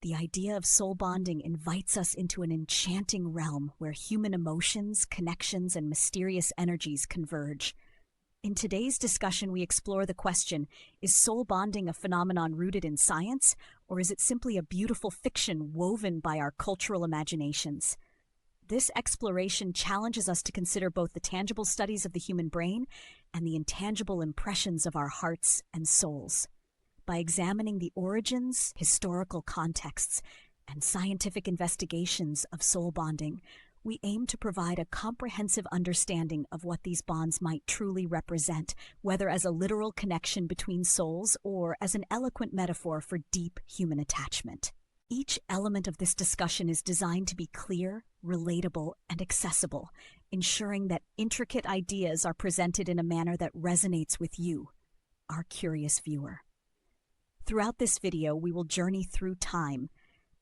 the idea of soul bonding invites us into an enchanting realm where human emotions, connections, and mysterious energies converge. In today's discussion, we explore the question, is soul bonding a phenomenon rooted in science, or is it simply a beautiful fiction woven by our cultural imaginations? This exploration challenges us to consider both the tangible studies of the human brain and the intangible impressions of our hearts and souls. By examining the origins, historical contexts, and scientific investigations of soul bonding, we aim to provide a comprehensive understanding of what these bonds might truly represent, whether as a literal connection between souls or as an eloquent metaphor for deep human attachment. Each element of this discussion is designed to be clear, relatable, and accessible, ensuring that intricate ideas are presented in a manner that resonates with you, our curious viewer. Throughout this video, we will journey through time,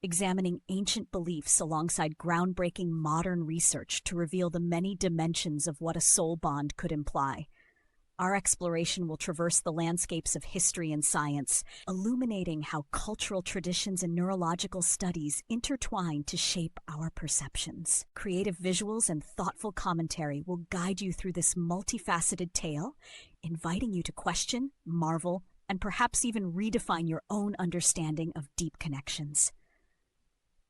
examining ancient beliefs alongside groundbreaking modern research to reveal the many dimensions of what a soul bond could imply. Our exploration will traverse the landscapes of history and science, illuminating how cultural traditions and neurological studies intertwine to shape our perceptions. Creative visuals and thoughtful commentary will guide you through this multifaceted tale, inviting you to question, marvel, and perhaps even redefine your own understanding of deep connections.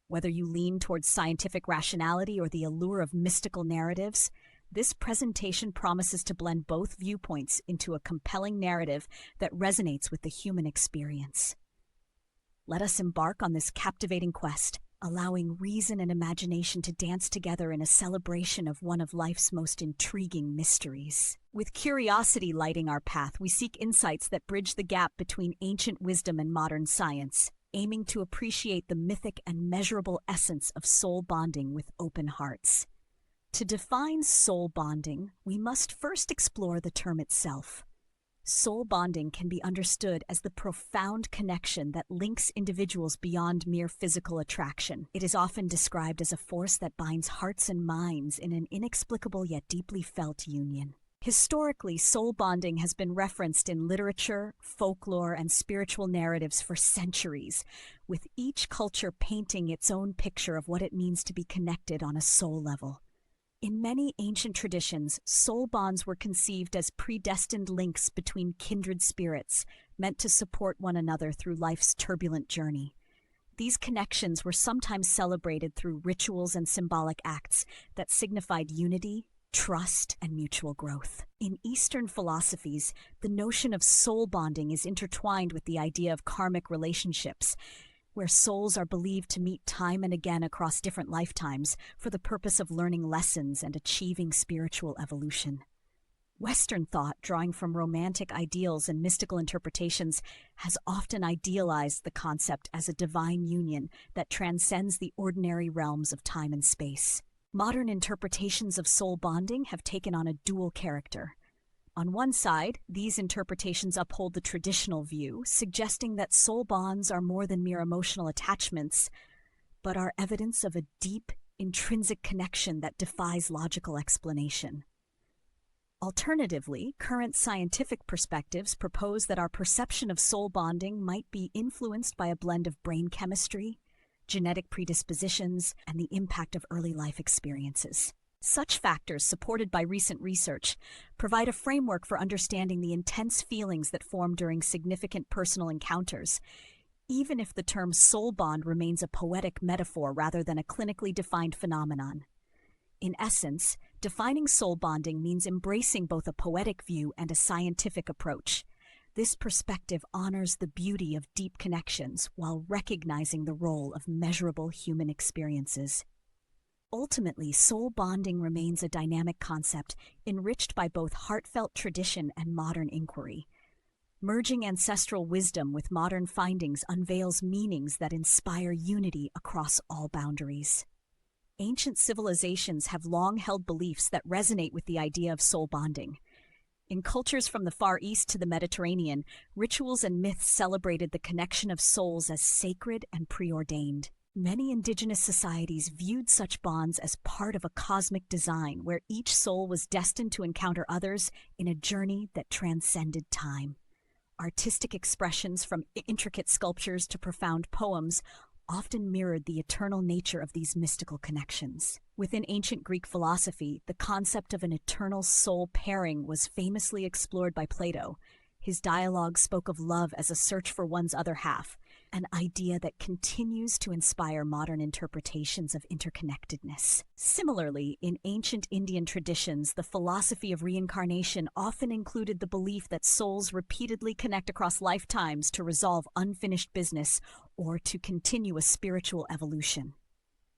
Whether you lean towards scientific rationality or the allure of mystical narratives, this presentation promises to blend both viewpoints into a compelling narrative that resonates with the human experience. Let us embark on this captivating quest, allowing reason and imagination to dance together in a celebration of one of life's most intriguing mysteries. With curiosity lighting our path, we seek insights that bridge the gap between ancient wisdom and modern science, aiming to appreciate the mythic and measurable essence of soul bonding with open hearts. To define soul bonding, we must first explore the term itself. Soul bonding can be understood as the profound connection that links individuals beyond mere physical attraction. It is often described as a force that binds hearts and minds in an inexplicable yet deeply felt union. Historically, soul bonding has been referenced in literature, folklore, and spiritual narratives for centuries, with each culture painting its own picture of what it means to be connected on a soul level. In many ancient traditions, soul bonds were conceived as predestined links between kindred spirits, meant to support one another through life's turbulent journey. These connections were sometimes celebrated through rituals and symbolic acts that signified unity, trust, and mutual growth. In Eastern philosophies, the notion of soul bonding is intertwined with the idea of karmic relationships, where souls are believed to meet time and again across different lifetimes for the purpose of learning lessons and achieving spiritual evolution. Western thought, drawing from romantic ideals and mystical interpretations, has often idealized the concept as a divine union that transcends the ordinary realms of time and space. Modern interpretations of soul bonding have taken on a dual character. On one side, these interpretations uphold the traditional view, suggesting that soul bonds are more than mere emotional attachments, but are evidence of a deep, intrinsic connection that defies logical explanation. Alternatively, current scientific perspectives propose that our perception of soul bonding might be influenced by a blend of brain chemistry, genetic predispositions, and the impact of early life experiences. Such factors, supported by recent research, provide a framework for understanding the intense feelings that form during significant personal encounters, even if the term soul bond remains a poetic metaphor rather than a clinically defined phenomenon. In essence, defining soul bonding means embracing both a poetic view and a scientific approach. This perspective honors the beauty of deep connections while recognizing the role of measurable human experiences. Ultimately, soul bonding remains a dynamic concept, enriched by both heartfelt tradition and modern inquiry. Merging ancestral wisdom with modern findings unveils meanings that inspire unity across all boundaries. Ancient civilizations have long held beliefs that resonate with the idea of soul bonding. In cultures from the Far East to the Mediterranean, rituals and myths celebrated the connection of souls as sacred and preordained. Many indigenous societies viewed such bonds as part of a cosmic design where each soul was destined to encounter others in a journey that transcended time. Artistic expressions, from intricate sculptures to profound poems, often mirrored the eternal nature of these mystical connections. Within ancient Greek philosophy, the concept of an eternal soul pairing was famously explored by Plato. His dialogue spoke of love as a search for one's other half, an idea that continues to inspire modern interpretations of interconnectedness. Similarly, in ancient Indian traditions, the philosophy of reincarnation often included the belief that souls repeatedly connect across lifetimes to resolve unfinished business or to continue a spiritual evolution.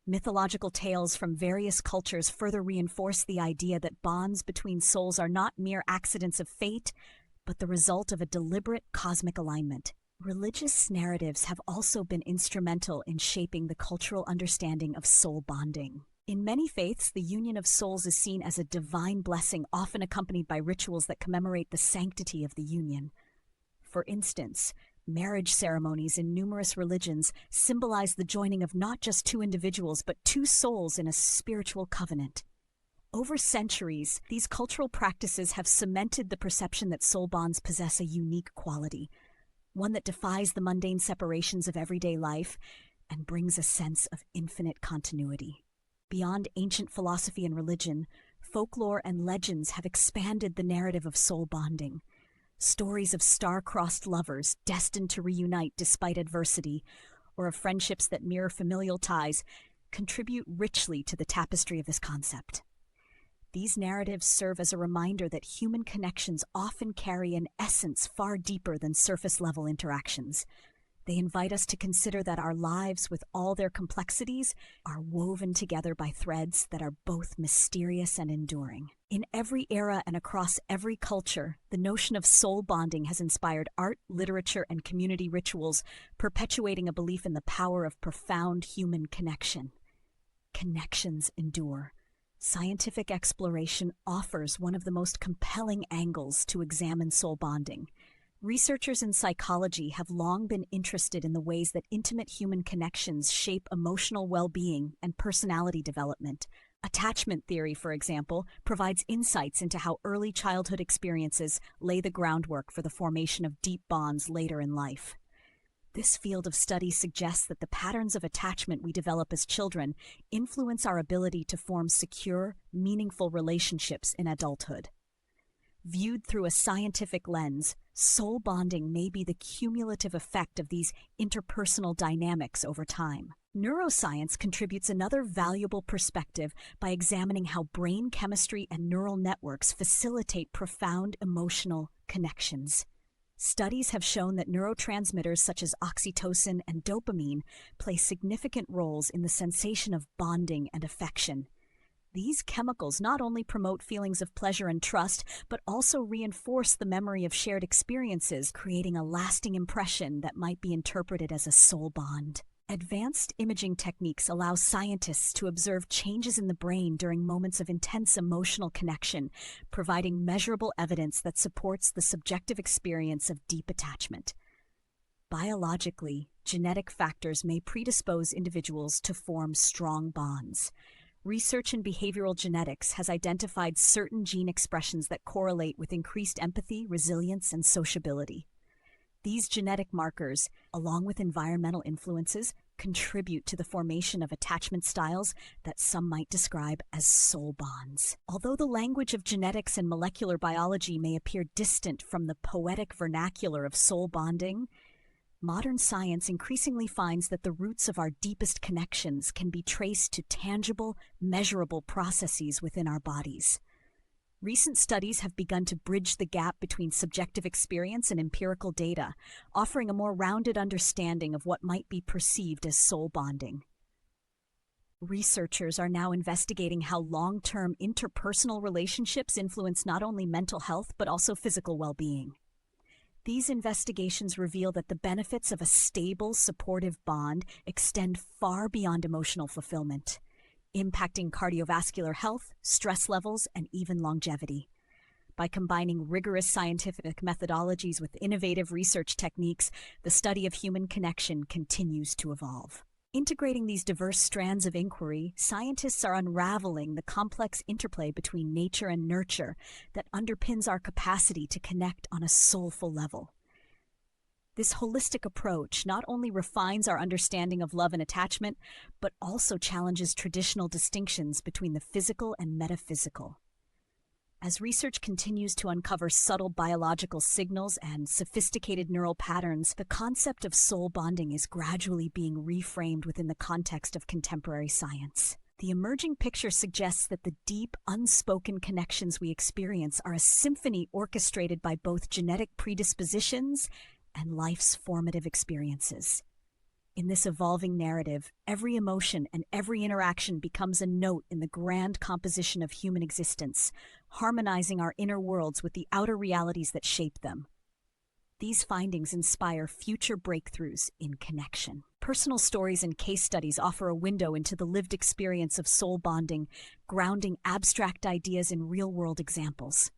Mythological tales from various cultures further reinforce the idea that bonds between souls are not mere accidents of fate, but the result of a deliberate cosmic alignment. Religious narratives have also been instrumental in shaping the cultural understanding of soul bonding. In many faiths, the union of souls is seen as a divine blessing, often accompanied by rituals that commemorate the sanctity of the union. For instance, marriage ceremonies in numerous religions symbolize the joining of not just two individuals, but two souls in a spiritual covenant. Over centuries, these cultural practices have cemented the perception that soul bonds possess a unique quality, one that defies the mundane separations of everyday life and brings a sense of infinite continuity. Beyond ancient philosophy and religion, folklore and legends have expanded the narrative of soul bonding. Stories of star-crossed lovers destined to reunite despite adversity, or of friendships that mirror familial ties, contribute richly to the tapestry of this concept. These narratives serve as a reminder that human connections often carry an essence far deeper than surface-level interactions. They invite us to consider that our lives, with all their complexities, are woven together by threads that are both mysterious and enduring. In every era and across every culture, the notion of soul bonding has inspired art, literature, and community rituals, perpetuating a belief in the power of profound human connection. Connections endure. Scientific exploration offers one of the most compelling angles to examine soul bonding. Researchers in psychology have long been interested in the ways that intimate human connections shape emotional well-being and personality development. Attachment theory, for example, provides insights into how early childhood experiences lay the groundwork for the formation of deep bonds later in life. This field of study suggests that the patterns of attachment we develop as children influence our ability to form secure, meaningful relationships in adulthood. Viewed through a scientific lens, soul bonding may be the cumulative effect of these interpersonal dynamics over time. Neuroscience contributes another valuable perspective by examining how brain chemistry and neural networks facilitate profound emotional connections. Studies have shown that neurotransmitters such as oxytocin and dopamine play significant roles in the sensation of bonding and affection. These chemicals not only promote feelings of pleasure and trust, but also reinforce the memory of shared experiences, creating a lasting impression that might be interpreted as a soul bond. Advanced imaging techniques allow scientists to observe changes in the brain during moments of intense emotional connection, providing measurable evidence that supports the subjective experience of deep attachment. Biologically, genetic factors may predispose individuals to form strong bonds. Research in behavioral genetics has identified certain gene expressions that correlate with increased empathy, resilience, and sociability. These genetic markers, along with environmental influences, contribute to the formation of attachment styles that some might describe as soul bonds. Although the language of genetics and molecular biology may appear distant from the poetic vernacular of soul bonding, modern science increasingly finds that the roots of our deepest connections can be traced to tangible, measurable processes within our bodies. Recent studies have begun to bridge the gap between subjective experience and empirical data, offering a more rounded understanding of what might be perceived as soul bonding. Researchers are now investigating how long-term interpersonal relationships influence not only mental health but also physical well-being. These investigations reveal that the benefits of a stable, supportive bond extend far beyond emotional fulfillment, impacting cardiovascular health, stress levels, and even longevity. By combining rigorous scientific methodologies with innovative research techniques, the study of human connection continues to evolve. Integrating these diverse strands of inquiry, scientists are unraveling the complex interplay between nature and nurture that underpins our capacity to connect on a soulful level. This holistic approach not only refines our understanding of love and attachment, but also challenges traditional distinctions between the physical and metaphysical. As research continues to uncover subtle biological signals and sophisticated neural patterns, the concept of soul bonding is gradually being reframed within the context of contemporary science. The emerging picture suggests that the deep, unspoken connections we experience are a symphony orchestrated by both genetic predispositions and life's formative experiences. In this evolving narrative, every emotion and every interaction becomes a note in the grand composition of human existence, harmonizing our inner worlds with the outer realities that shape them. These findings inspire future breakthroughs in connection. Personal stories and case studies offer a window into the lived experience of soul bonding, grounding abstract ideas in real-world examples.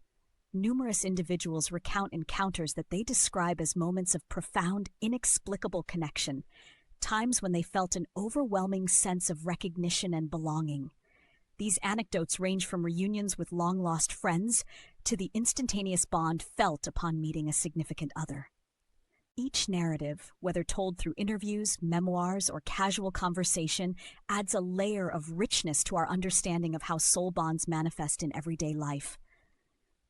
Numerous individuals recount encounters that they describe as moments of profound, inexplicable connection, times when they felt an overwhelming sense of recognition and belonging. These anecdotes range from reunions with long-lost friends to the instantaneous bond felt upon meeting a significant other. Each narrative, whether told through interviews, memoirs, or casual conversation, adds a layer of richness to our understanding of how soul bonds manifest in everyday life.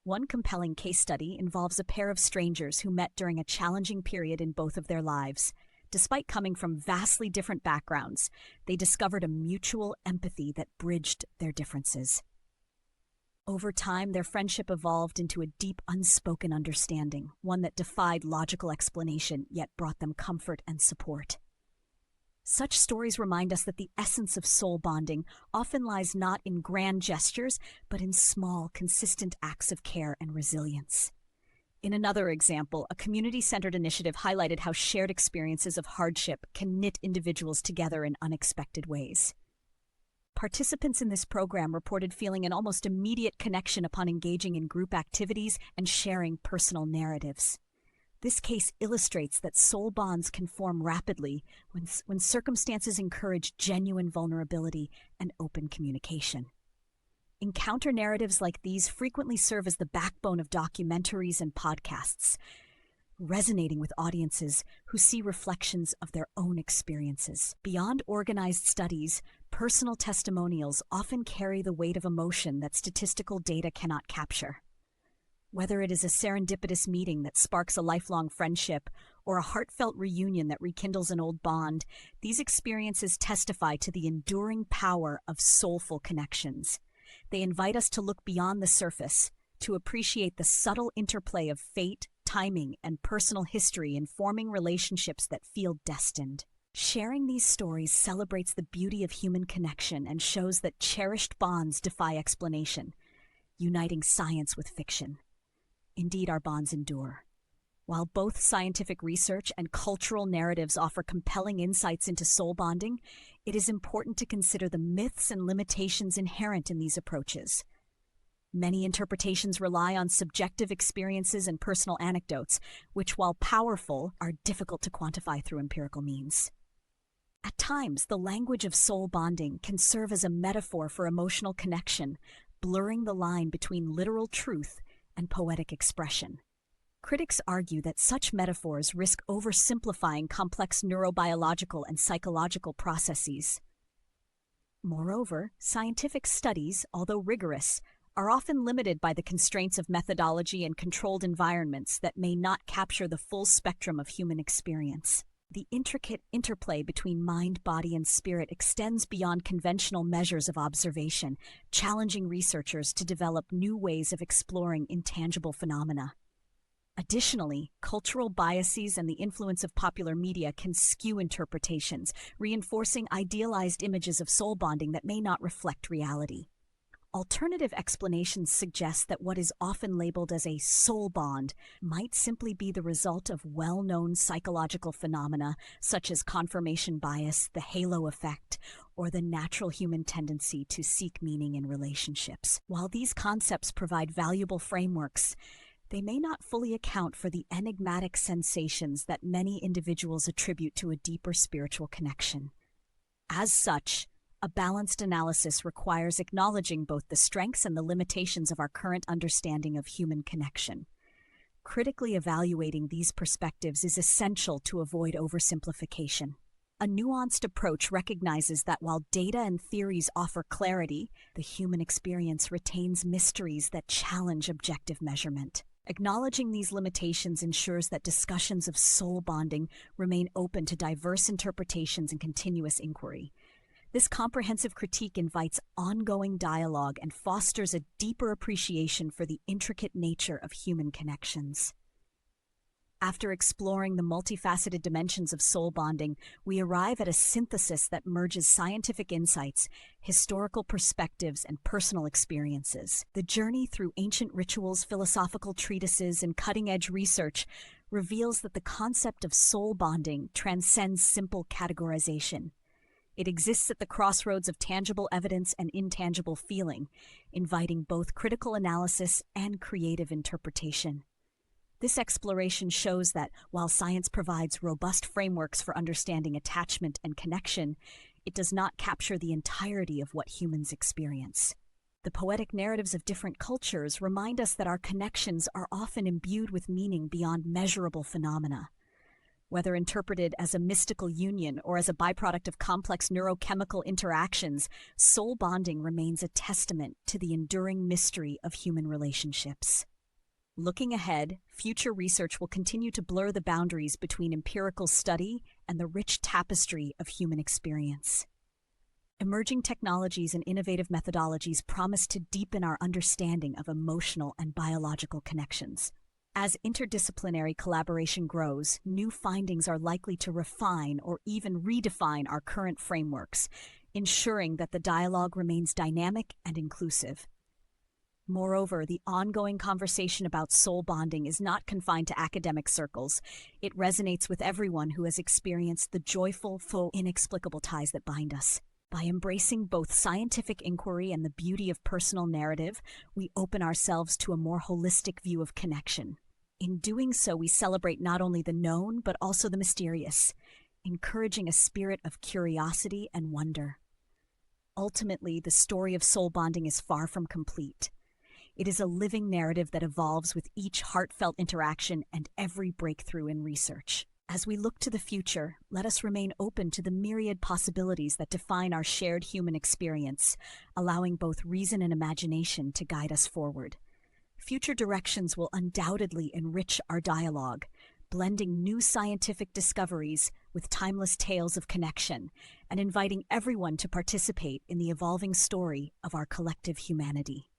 One compelling case study involves a pair of strangers who met during a challenging period in both of their lives. Despite coming from vastly different backgrounds, they discovered a mutual empathy that bridged their differences. Over time, their friendship evolved into a deep, unspoken understanding, one that defied logical explanation, yet brought them comfort and support. Such stories remind us that the essence of soul bonding often lies not in grand gestures, but in small, consistent acts of care and resilience. In another example, a community-centered initiative highlighted how shared experiences of hardship can knit individuals together in unexpected ways. Participants in this program reported feeling an almost immediate connection upon engaging in group activities and sharing personal narratives. This case illustrates that soul bonds can form rapidly when circumstances encourage genuine vulnerability and open communication. Encounter narratives like these frequently serve as the backbone of documentaries and podcasts, resonating with audiences who see reflections of their own experiences. Beyond organized studies, personal testimonials often carry the weight of emotion that statistical data cannot capture. Whether it is a serendipitous meeting that sparks a lifelong friendship or a heartfelt reunion that rekindles an old bond, these experiences testify to the enduring power of soulful connections. They invite us to look beyond the surface, to appreciate the subtle interplay of fate, timing, and personal history in forming relationships that feel destined. Sharing these stories celebrates the beauty of human connection and shows that cherished bonds defy explanation, uniting science with fiction. Indeed, our bonds endure. While both scientific research and cultural narratives offer compelling insights into soul bonding, it is important to consider the myths and limitations inherent in these approaches. Many interpretations rely on subjective experiences and personal anecdotes, which, while powerful, are difficult to quantify through empirical means. At times, the language of soul bonding can serve as a metaphor for emotional connection, blurring the line between literal truth and poetic expression. Critics argue that such metaphors risk oversimplifying complex neurobiological and psychological processes. Moreover, scientific studies, although rigorous, are often limited by the constraints of methodology and controlled environments that may not capture the full spectrum of human experience. The intricate interplay between mind, body, and spirit extends beyond conventional measures of observation, challenging researchers to develop new ways of exploring intangible phenomena. Additionally, cultural biases and the influence of popular media can skew interpretations, reinforcing idealized images of soul bonding that may not reflect reality. Alternative explanations suggest that what is often labeled as a soul bond might simply be the result of well-known psychological phenomena such as confirmation bias, the halo effect, or the natural human tendency to seek meaning in relationships. While these concepts provide valuable frameworks, they may not fully account for the enigmatic sensations that many individuals attribute to a deeper spiritual connection. As such, a balanced analysis requires acknowledging both the strengths and the limitations of our current understanding of human connection. Critically evaluating these perspectives is essential to avoid oversimplification. A nuanced approach recognizes that while data and theories offer clarity, the human experience retains mysteries that challenge objective measurement. Acknowledging these limitations ensures that discussions of soul bonding remain open to diverse interpretations and continuous inquiry. This comprehensive critique invites ongoing dialogue and fosters a deeper appreciation for the intricate nature of human connections. After exploring the multifaceted dimensions of soul bonding, we arrive at a synthesis that merges scientific insights, historical perspectives, and personal experiences. The journey through ancient rituals, philosophical treatises, and cutting-edge research reveals that the concept of soul bonding transcends simple categorization. It exists at the crossroads of tangible evidence and intangible feeling, inviting both critical analysis and creative interpretation. This exploration shows that, while science provides robust frameworks for understanding attachment and connection, it does not capture the entirety of what humans experience. The poetic narratives of different cultures remind us that our connections are often imbued with meaning beyond measurable phenomena. Whether interpreted as a mystical union or as a byproduct of complex neurochemical interactions, soul bonding remains a testament to the enduring mystery of human relationships. Looking ahead, future research will continue to blur the boundaries between empirical study and the rich tapestry of human experience. Emerging technologies and innovative methodologies promise to deepen our understanding of emotional and biological connections. As interdisciplinary collaboration grows, new findings are likely to refine or even redefine our current frameworks, ensuring that the dialogue remains dynamic and inclusive. Moreover, the ongoing conversation about soul bonding is not confined to academic circles. It resonates with everyone who has experienced the joyful, inexplicable ties that bind us. By embracing both scientific inquiry and the beauty of personal narrative, we open ourselves to a more holistic view of connection. In doing so, we celebrate not only the known, but also the mysterious, encouraging a spirit of curiosity and wonder. Ultimately, the story of soul bonding is far from complete. It is a living narrative that evolves with each heartfelt interaction and every breakthrough in research. As we look to the future, let us remain open to the myriad possibilities that define our shared human experience, allowing both reason and imagination to guide us forward. Future directions will undoubtedly enrich our dialogue, blending new scientific discoveries with timeless tales of connection, and inviting everyone to participate in the evolving story of our collective humanity.